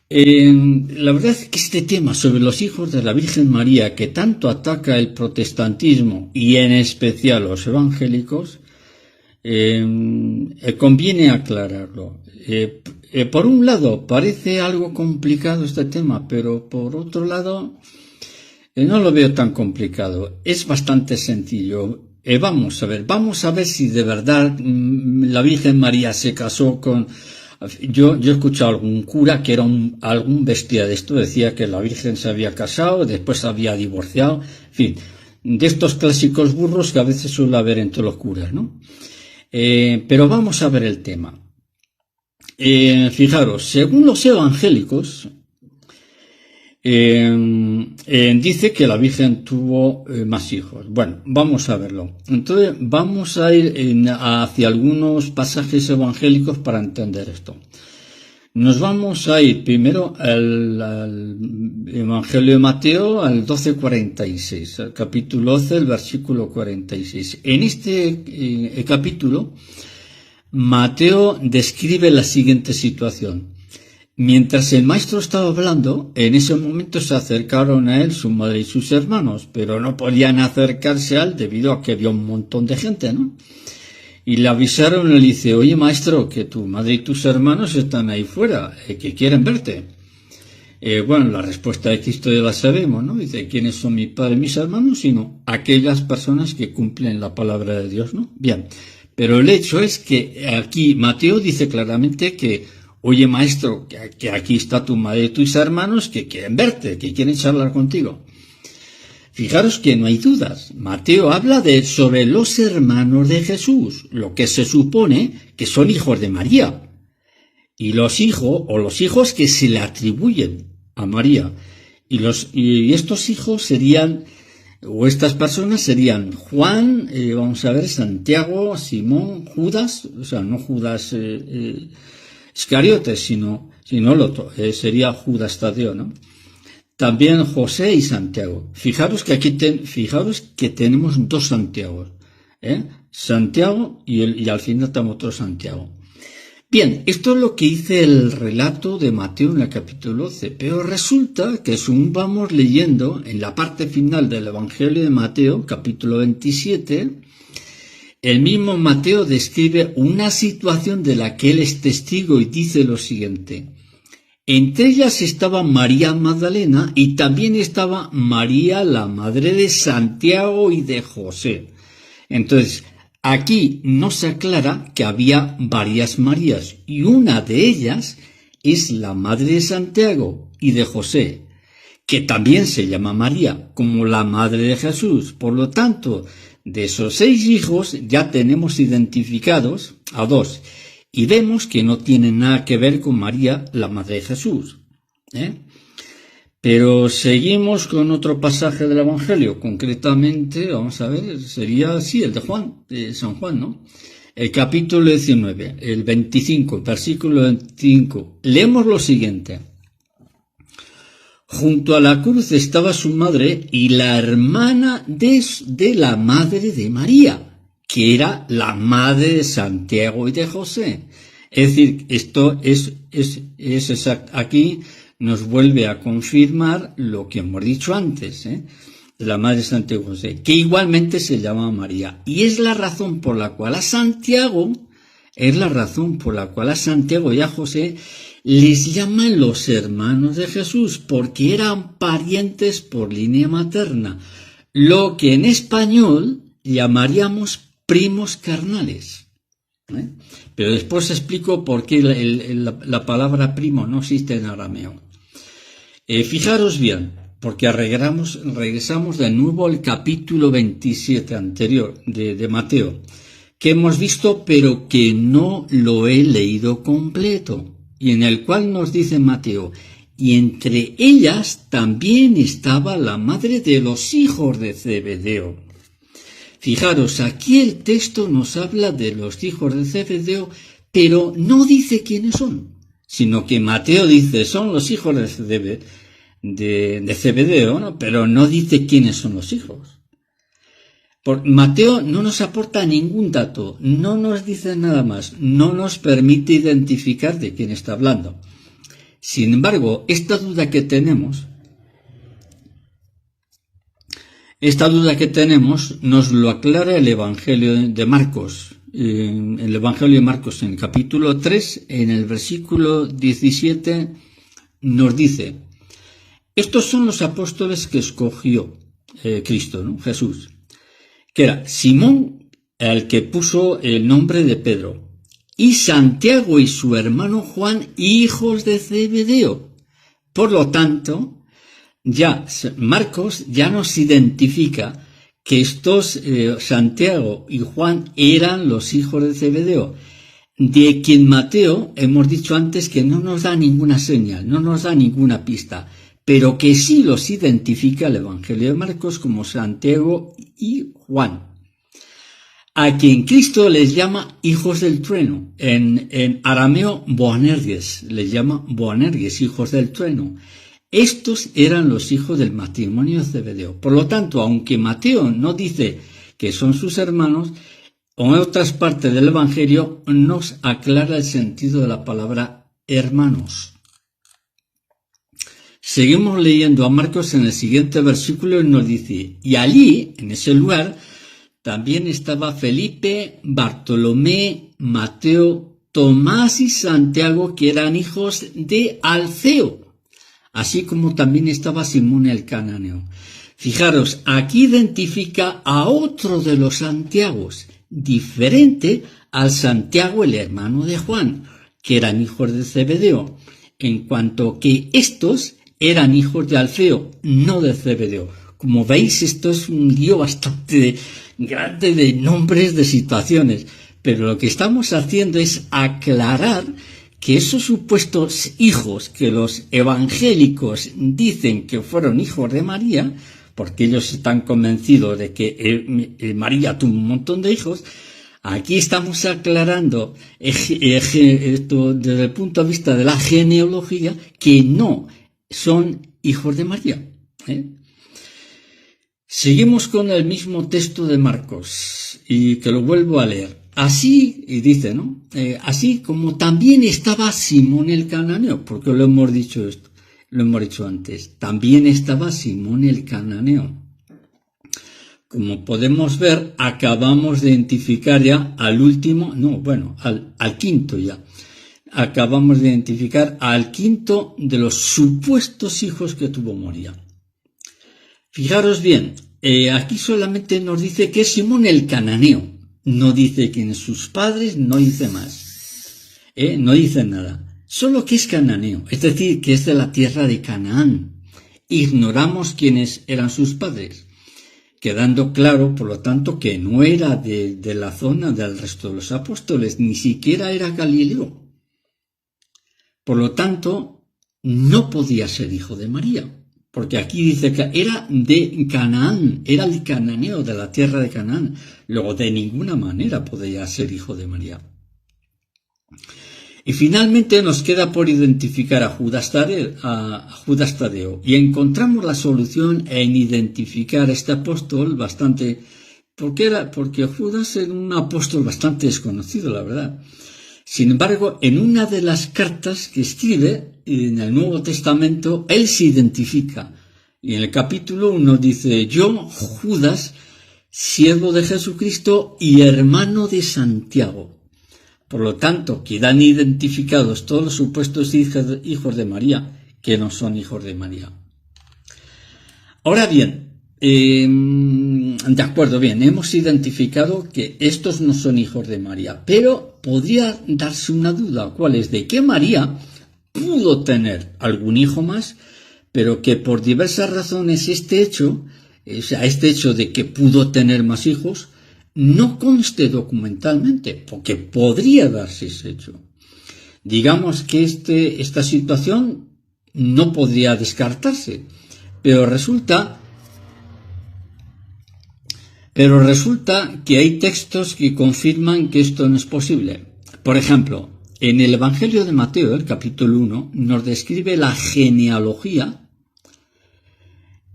La verdad es que este tema sobre los hijos de la Virgen María, que tanto ataca el protestantismo y en especial los evangélicos, conviene aclararlo. Por un lado, parece algo complicado este tema, pero por otro lado, no lo veo tan complicado. Es bastante sencillo. Vamos a ver si de verdad la Virgen María se casó con... Yo he escuchado a algún cura que era algún bestia de esto, decía que la Virgen se había casado, después se había divorciado, en fin, de estos clásicos burros que a veces suele haber entre los curas, ¿no? Pero vamos a ver el tema. Fijaros, según los evangélicos, dice que la Virgen tuvo más hijos. Bueno, vamos a verlo. Entonces, vamos a ir hacia algunos pasajes evangélicos para entender esto. Nos vamos a ir primero al Evangelio de Mateo, al 12:46, al capítulo 12, el versículo 46. En este capítulo, Mateo describe la siguiente situación. Mientras el maestro estaba hablando, en ese momento se acercaron a él su madre y sus hermanos, pero no podían acercarse a él debido a que había un montón de gente, ¿no? Y le avisaron y le dice, oye maestro, que tu madre y tus hermanos están ahí fuera, que quieren verte. Bueno, la respuesta de Cristo ya la sabemos, ¿no? Dice, ¿quiénes son mi padre y mis hermanos? Sino aquellas personas que cumplen la palabra de Dios, ¿no? Bien, pero el hecho es que aquí Mateo dice claramente que oye maestro, que aquí está tu madre y tus hermanos que quieren verte, que quieren charlar contigo. Fijaros que no hay dudas. Mateo habla sobre los hermanos de Jesús, lo que se supone que son hijos de María. Y los hijos que se le atribuyen a María. Y estos hijos serían, o estas personas serían Juan, vamos a ver, Santiago, Simón, Judas, o sea, no Judas, Iscariotes, sino el otro, sería Judas Tadeo, ¿no? También José y Santiago. Fijaros que aquí tenemos dos Santiagos, Santiago y al final tenemos otro Santiago. Bien, esto es lo que dice el relato de Mateo en el capítulo 12, pero resulta que según vamos leyendo en la parte final del Evangelio de Mateo, capítulo 27, el mismo Mateo describe una situación de la que él es testigo y dice lo siguiente. Entre ellas estaba María Magdalena y también estaba María, la madre de Santiago y de José. Entonces, aquí nos aclara que había varias Marías y una de ellas es la madre de Santiago y de José, que también se llama María, como la madre de Jesús. Por lo tanto, de esos 6 hijos ya tenemos identificados a 2 y vemos que no tienen nada que ver con María, la madre de Jesús. Pero seguimos con otro pasaje del Evangelio, concretamente, vamos a ver, sería así, el de Juan, de San Juan, ¿no? El capítulo 19, el 25, versículo 25. Leemos lo siguiente. Junto a la cruz estaba su madre y la hermana de la madre de María, que era la madre de Santiago y de José. Es decir, esto es exacto. Aquí nos vuelve a confirmar lo que hemos dicho antes, la madre de Santiago y José, que igualmente se llama María. Y es la razón por la cual a Santiago y a José les llaman los hermanos de Jesús, porque eran parientes por línea materna, lo que en español llamaríamos primos carnales. Pero después explico por qué la palabra primo no existe en arameo. Fijaros bien, porque regresamos de nuevo al capítulo 27 anterior de Mateo, que hemos visto pero que no lo he leído completo, y en el cual nos dice Mateo, y entre ellas también estaba la madre de los hijos de Zebedeo. Fijaros, aquí el texto nos habla de los hijos de Zebedeo, pero no dice quiénes son, sino que Mateo dice, son los hijos de Zebedeo, ¿no? Pero no dice quiénes son los hijos. Mateo no nos aporta ningún dato, no nos dice nada más, no nos permite identificar de quién está hablando. Sin embargo, esta duda que tenemos nos lo aclara el Evangelio de Marcos. El Evangelio de Marcos, en el capítulo 3, en el versículo 17, nos dice: estos son los apóstoles que escogió Cristo, ¿no? Jesús, que era Simón, el que puso el nombre de Pedro, y Santiago y su hermano Juan, hijos de Zebedeo. Por lo tanto, ya Marcos ya nos identifica que estos Santiago y Juan eran los hijos de Zebedeo, de quien Mateo hemos dicho antes que no nos da ninguna señal, no nos da ninguna pista, pero que sí los identifica el Evangelio de Marcos como Santiago y Juan, a quien Cristo les llama hijos del trueno. En arameo Boanerges, les llama Boanerges, hijos del trueno. Estos eran los hijos del matrimonio de Zebedeo. Por lo tanto, aunque Mateo no dice que son sus hermanos, en otras partes del Evangelio nos aclara el sentido de la palabra hermanos. Seguimos leyendo a Marcos en el siguiente versículo y nos dice: y allí, en ese lugar, también estaba Felipe, Bartolomé, Mateo, Tomás y Santiago, que eran hijos de Alfeo, así como también estaba Simón el cananeo. Fijaros, aquí identifica a otro de los Santiagos, diferente al Santiago, el hermano de Juan, que eran hijos de Zebedeo, en cuanto que estos eran hijos de Alfeo, no de Zebedeo. Como veis, esto es un lío bastante grande de nombres, de situaciones, pero lo que estamos haciendo es aclarar que esos supuestos hijos que los evangélicos dicen que fueron hijos de María, porque ellos están convencidos de que María tuvo un montón de hijos, aquí estamos aclarando esto desde el punto de vista de la genealogía, que no son hijos de María. Seguimos con el mismo texto de Marcos, y que lo vuelvo a leer. Así, y dice, ¿no? Así como también estaba Simón el cananeo, porque lo hemos dicho esto, lo hemos dicho antes, también estaba Simón el cananeo. Como podemos ver, acabamos de identificar ya al último, al quinto ya. Acabamos de identificar al quinto de los supuestos hijos que tuvo María. Fijaros bien, aquí solamente nos dice que es Simón el cananeo. No dice quiénes sus padres, no dice más. No dice nada. Solo que es cananeo, es decir, que es de la tierra de Canaán. Ignoramos quiénes eran sus padres, quedando claro, por lo tanto, que no era de la zona del resto de los apóstoles, ni siquiera era Galileo. Por lo tanto, no podía ser hijo de María, porque aquí dice que era de Canaán, era el cananeo de la tierra de Canaán. Luego, de ninguna manera podía ser hijo de María. Y finalmente nos queda por identificar a Judas Tadeo, y encontramos la solución en identificar a este apóstol bastante, porque Judas era un apóstol bastante desconocido, la verdad. Sin embargo, en una de las cartas que escribe en el Nuevo Testamento, él se identifica. Y en el capítulo 1 dice: yo, Judas, siervo de Jesucristo y hermano de Santiago. Por lo tanto, quedan identificados todos los supuestos hijos de María, que no son hijos de María. Ahora bien, de acuerdo, bien, hemos identificado que estos no son hijos de María, pero podría darse una duda, ¿cuál es? De que María pudo tener algún hijo más, pero que por diversas razones este hecho de que pudo tener más hijos, no conste documentalmente, porque podría darse ese hecho. Digamos que esta situación no podría descartarse, pero resulta que hay textos que confirman que esto no es posible. Por ejemplo, en el Evangelio de Mateo, el capítulo 1, nos describe la genealogía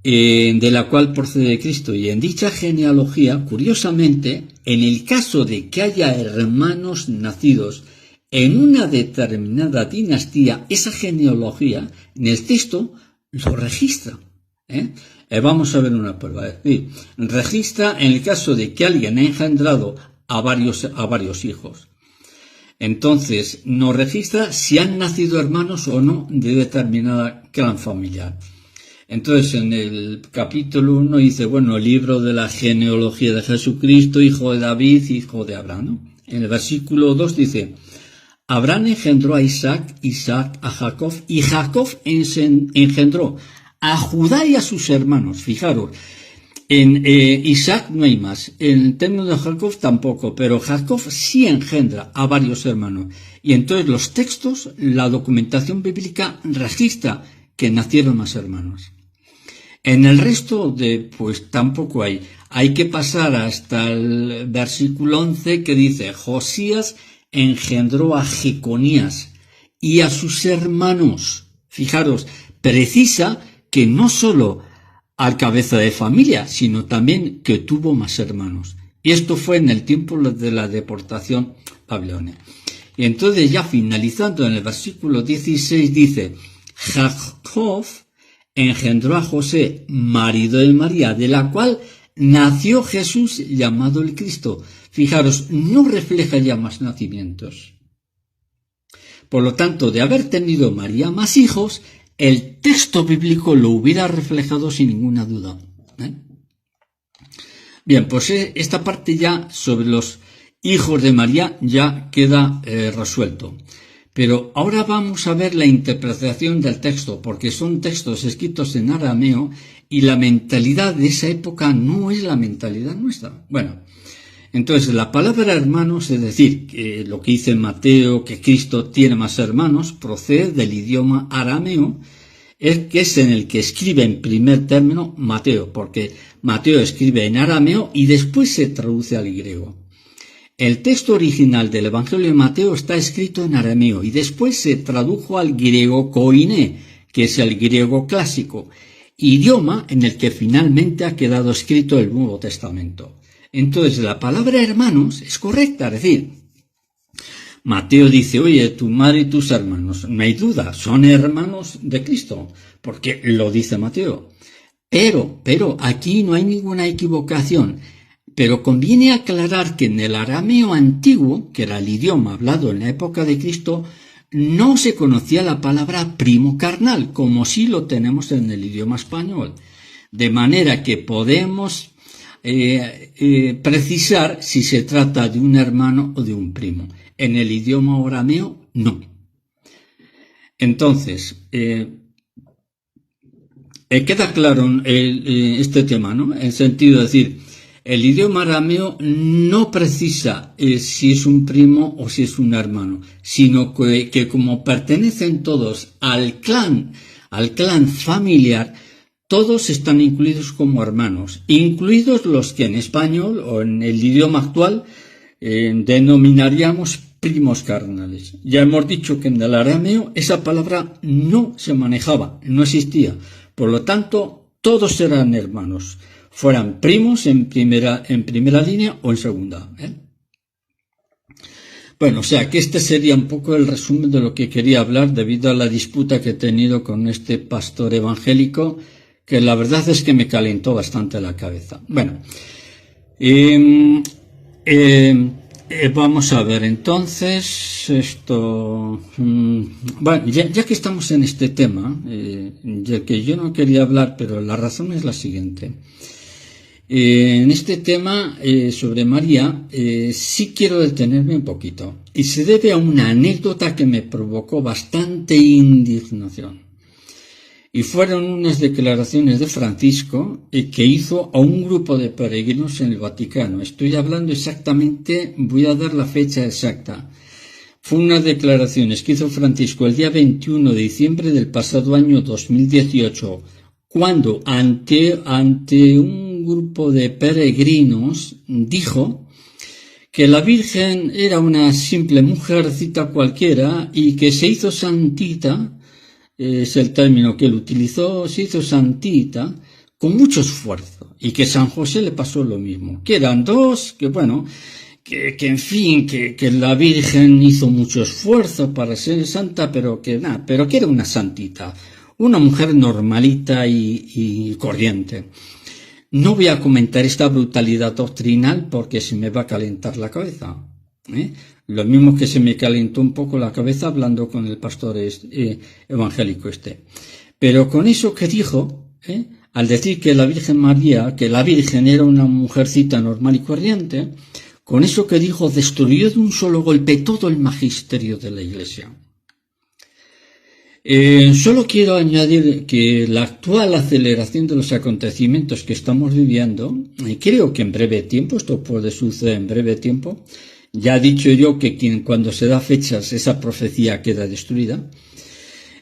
de la cual procede Cristo, y en dicha genealogía, curiosamente, en el caso de que haya hermanos nacidos en una determinada dinastía, esa genealogía en el texto lo registra. Vamos a ver una prueba. Es decir, registra en el caso de que alguien ha engendrado a varios hijos. Entonces, nos registra si han nacido hermanos o no de determinada clan familiar. Entonces, en el capítulo 1 dice, bueno, el libro de la genealogía de Jesucristo, hijo de David, hijo de Abraham, ¿no? En el versículo 2 dice, Abraham engendró a Isaac, Isaac a Jacob, y Jacob engendró a Judá y a sus hermanos. Fijaros, en Isaac no hay más, en el término de Jacob tampoco, pero Jacob sí engendra a varios hermanos. Y entonces los textos, la documentación bíblica registra que nacieron más hermanos. En el resto pues tampoco hay. Hay que pasar hasta el versículo 11 que dice, Josías engendró a Jeconías y a sus hermanos. Fijaros, precisa que no solo al cabeza de familia, sino también que tuvo más hermanos. Y esto fue en el tiempo de la deportación babilonia. Y entonces ya finalizando en el versículo 16 dice, Jacob engendró a José, marido de María, de la cual nació Jesús llamado el Cristo. Fijaros, no refleja ya más nacimientos. Por lo tanto, de haber tenido María más hijos, el texto bíblico lo hubiera reflejado sin ninguna duda. Bien, pues esta parte ya sobre los hijos de María ya queda resuelto. Pero ahora vamos a ver la interpretación del texto, porque son textos escritos en arameo y la mentalidad de esa época no es la mentalidad nuestra. Bueno, entonces la palabra hermanos, es decir, que lo que dice Mateo, que Cristo tiene más hermanos, procede del idioma arameo, que es en el que escribe en primer término Mateo, porque Mateo escribe en arameo y después se traduce al griego. El texto original del Evangelio de Mateo está escrito en arameo y después se tradujo al griego koiné, que es el griego clásico, idioma en el que finalmente ha quedado escrito el Nuevo Testamento. Entonces la palabra hermanos es correcta, es decir, Mateo dice, oye, tu madre y tus hermanos, no hay duda, son hermanos de Cristo, porque lo dice Mateo. Pero aquí no hay ninguna equivocación. Pero conviene aclarar que en el arameo antiguo, que era el idioma hablado en la época de Cristo, no se conocía la palabra primo carnal, como sí lo tenemos en el idioma español. De manera que podemos precisar si se trata de un hermano o de un primo. En el idioma arameo, no. Entonces, queda claro este tema, ¿no? En sentido de decir, el idioma arameo no precisa si es un primo o si es un hermano, sino que como pertenecen todos al clan familiar, todos están incluidos como hermanos, incluidos los que en español o en el idioma actual denominaríamos primos carnales. Ya hemos dicho que en el arameo esa palabra no se manejaba, no existía. Por lo tanto, todos eran hermanos, fueran primos en primera línea o en segunda. Bueno, o sea que este sería un poco el resumen de lo que quería hablar debido a la disputa que he tenido con este pastor evangélico, que la verdad es que me calentó bastante la cabeza. Bueno, vamos a ver entonces esto. Bueno, ya que estamos en este tema, ya que yo no quería hablar, pero la razón es la siguiente. En este tema sobre María sí quiero detenerme un poquito, y se debe a una anécdota que me provocó bastante indignación. Y fueron unas declaraciones de Francisco que hizo a un grupo de peregrinos en el Vaticano. Estoy hablando exactamente, voy a dar la fecha exacta. Fue unas declaraciones que hizo Francisco el día 21 de diciembre del pasado año 2018, cuando ante un grupo de peregrinos dijo que la Virgen era una simple mujercita cualquiera y que se hizo santita, es el término que él utilizó, se hizo santita con mucho esfuerzo, y que San José le pasó lo mismo, que eran dos, que en fin, que la Virgen hizo mucho esfuerzo para ser santa, pero que era una santita, una mujer normalita y corriente. No voy a comentar esta brutalidad doctrinal porque se me va a calentar la cabeza, ¿eh? Lo mismo que se me calentó un poco la cabeza hablando con el pastor evangélico este. Pero con eso que dijo, al decir que la Virgen María, que la Virgen era una mujercita normal y corriente, con eso que dijo destruyó de un solo golpe todo el magisterio de la Iglesia. Solo quiero añadir que la actual aceleración de los acontecimientos que estamos viviendo, y creo que en breve tiempo, esto puede suceder en breve tiempo, ya he dicho yo que cuando se da fechas esa profecía queda destruida.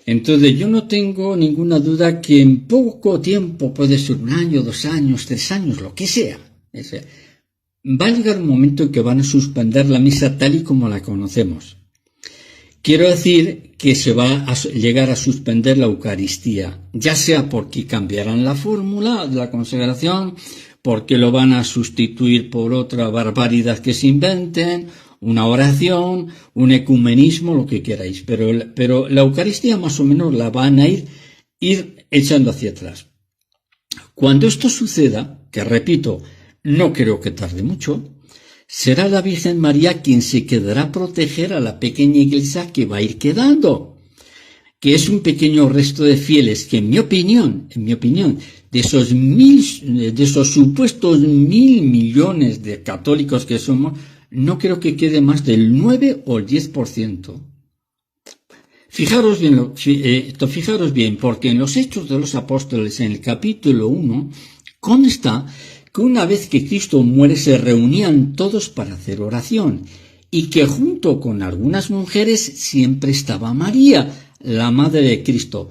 Entonces yo no tengo ninguna duda que en poco tiempo, puede ser 1 año, 2 años, 3 años, lo que sea, va a llegar un momento en que van a suspender la misa tal y como la conocemos. Quiero decir que se va a llegar a suspender la Eucaristía, ya sea porque cambiarán la fórmula de la consagración, porque lo van a sustituir por otra barbaridad que se inventen, una oración, un ecumenismo, lo que queráis, pero la Eucaristía más o menos la van a ir echando hacia atrás. Cuando esto suceda, que repito, no creo que tarde mucho, será la Virgen María quien se quedará a proteger a la pequeña iglesia que va a ir quedando, que es un pequeño resto de fieles que en mi opinión, de esos supuestos 1.000 millones de católicos que somos, no creo que quede más del 9 o el 10%. Fijaros bien, porque en los Hechos de los Apóstoles, en el capítulo 1, consta que una vez que Cristo muere se reunían todos para hacer oración, y que junto con algunas mujeres siempre estaba María, la madre de Cristo.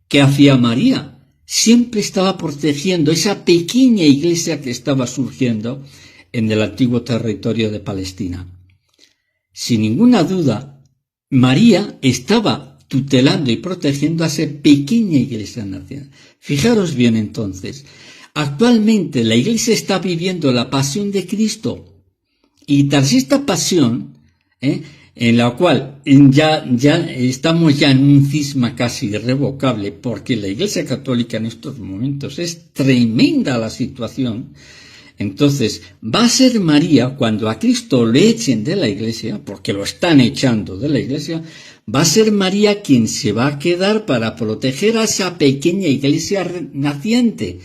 ¿Qué hacía María? Siempre estaba protegiendo esa pequeña iglesia que estaba surgiendo en el antiguo territorio de Palestina. Sin ninguna duda, María estaba tutelando y protegiendo a esa pequeña iglesia naciente. Fijaros bien entonces, actualmente la iglesia está viviendo la pasión de Cristo, y tras esta pasión, en la cual ya estamos en un cisma casi irrevocable, porque la Iglesia Católica en estos momentos es tremenda la situación. Entonces va a ser María, cuando a Cristo le echen de la Iglesia, porque lo están echando de la Iglesia, va a ser María quien se va a quedar para proteger a esa pequeña iglesia naciente,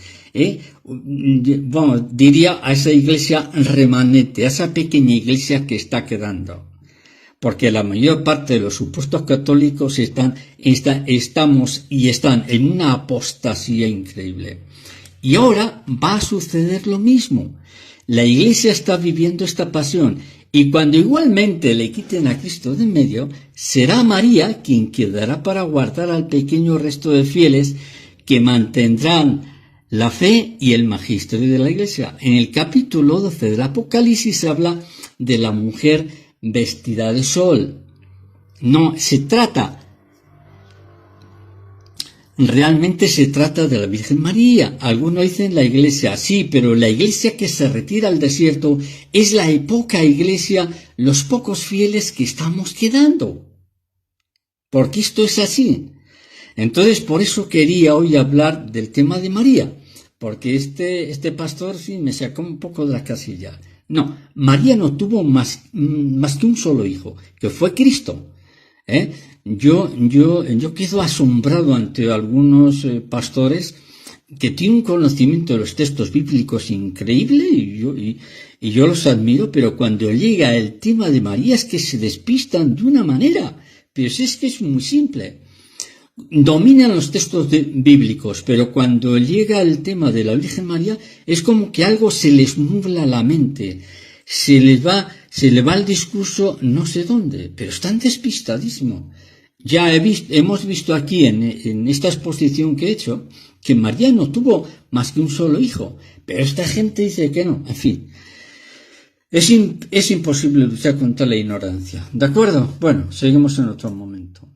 diría a esa iglesia remanente, a esa pequeña iglesia que está quedando. Porque la mayor parte de los supuestos católicos están en una apostasía increíble. Y ahora va a suceder lo mismo. La iglesia está viviendo esta pasión, y cuando igualmente le quiten a Cristo de en medio, será María quien quedará para guardar al pequeño resto de fieles que mantendrán la fe y el magisterio de la iglesia. En el capítulo 12 del Apocalipsis habla de la mujer vestida de sol. No, realmente se trata de la Virgen María. Algunos dicen la iglesia, sí, pero la iglesia que se retira al desierto es la poca iglesia, los pocos fieles que estamos quedando. Porque esto es así. Entonces, por eso quería hoy hablar del tema de María, porque este pastor sí me sacó un poco de la casilla. No, María no tuvo más que un solo hijo, que fue Cristo. Yo quedo asombrado ante algunos pastores que tienen un conocimiento de los textos bíblicos increíble, y yo los admiro, pero cuando llega el tema de María es que se despistan de una manera. Pero si es que es muy simple. Dominan los textos bíblicos, pero cuando llega el tema de la Virgen María es como que algo se les nubla la mente, se le va el discurso no sé dónde, pero están despistadísimos. Ya hemos visto aquí en esta exposición que he hecho que María no tuvo más que un solo hijo, pero esta gente dice que no. En fin, es imposible luchar contra la ignorancia. ¿De acuerdo? Bueno, seguimos en otro momento.